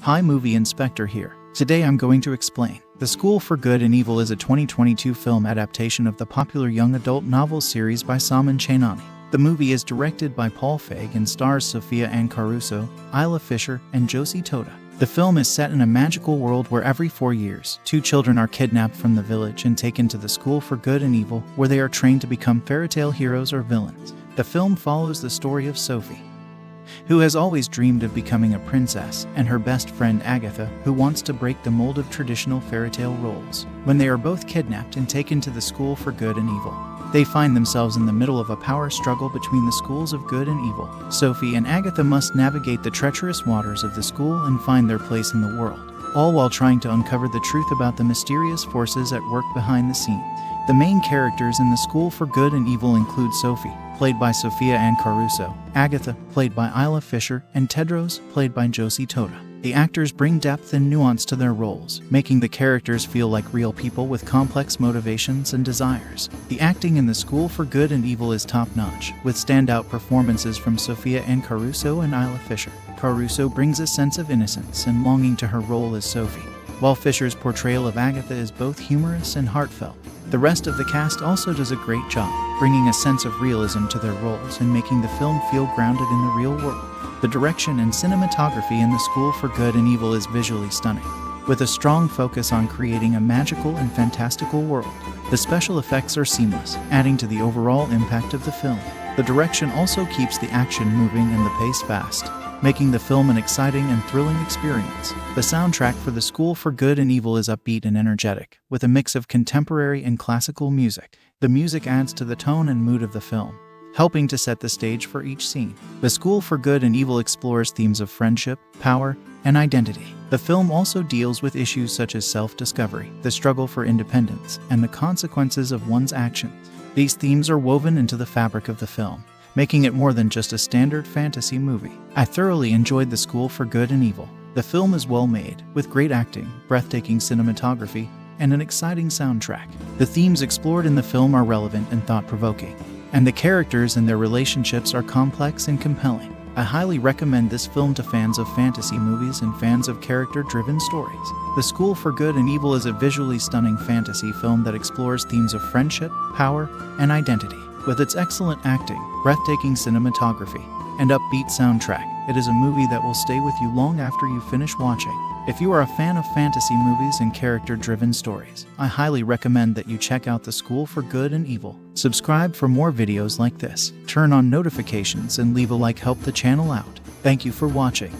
Hi, Movie Inspector here. Today I'm going to explain. The School for Good and Evil is a 2022 film adaptation of the popular young adult novel series by Salman Chainani. The movie is directed by Paul Feig and stars Sofia Ann Caruso, Isla Fisher, and Josie Tota. The film is set in a magical world where every 4 years, 2 children are kidnapped from the village and taken to the School for Good and Evil, where they are trained to become fairy tale heroes or villains. The film follows the story of Sophie, who has always dreamed of becoming a princess, and her best friend Agatha, who wants to break the mold of traditional fairy tale roles. When they are both kidnapped and taken to the School for Good and Evil, they find themselves in the middle of a power struggle between the schools of good and evil. Sophie and Agatha must navigate the treacherous waters of the school and find their place in the world, all while trying to uncover the truth about the mysterious forces at work behind the scenes. The main characters in the School for Good and Evil include Sophie, played by Sofia Ann Caruso, Agatha, played by Isla Fisher, and Tedros, played by Josie Tota. The actors bring depth and nuance to their roles, making the characters feel like real people with complex motivations and desires. The acting in the School for Good and Evil is top-notch, with standout performances from Sofia Ann Caruso and Isla Fisher. Caruso brings a sense of innocence and longing to her role as Sophie, while Fisher's portrayal of Agatha is both humorous and heartfelt. The rest of the cast also does a great job, bringing a sense of realism to their roles and making the film feel grounded in the real world. The direction and cinematography in The School for Good and Evil is visually stunning, with a strong focus on creating a magical and fantastical world. The special effects are seamless, adding to the overall impact of the film. The direction also keeps the action moving and the pace fast, making the film an exciting and thrilling experience. The soundtrack for The School for Good and Evil is upbeat and energetic, with a mix of contemporary and classical music. The music adds to the tone and mood of the film, helping to set the stage for each scene. The School for Good and Evil explores themes of friendship, power, and identity. The film also deals with issues such as self-discovery, the struggle for independence, and the consequences of one's actions. These themes are woven into the fabric of the film, making it more than just a standard fantasy movie. I thoroughly enjoyed The School for Good and Evil. The film is well made, with great acting, breathtaking cinematography, and an exciting soundtrack. The themes explored in the film are relevant and thought-provoking, and the characters and their relationships are complex and compelling. I highly recommend this film to fans of fantasy movies and fans of character-driven stories. The School for Good and Evil is a visually stunning fantasy film that explores themes of friendship, power, and identity. With its excellent acting, breathtaking cinematography, and upbeat soundtrack, it is a movie that will stay with you long after you finish watching. If you are a fan of fantasy movies and character-driven stories, I highly recommend that you check out The School for Good and Evil. Subscribe for more videos like this, turn on notifications, and leave a like. Help the channel out. Thank you for watching.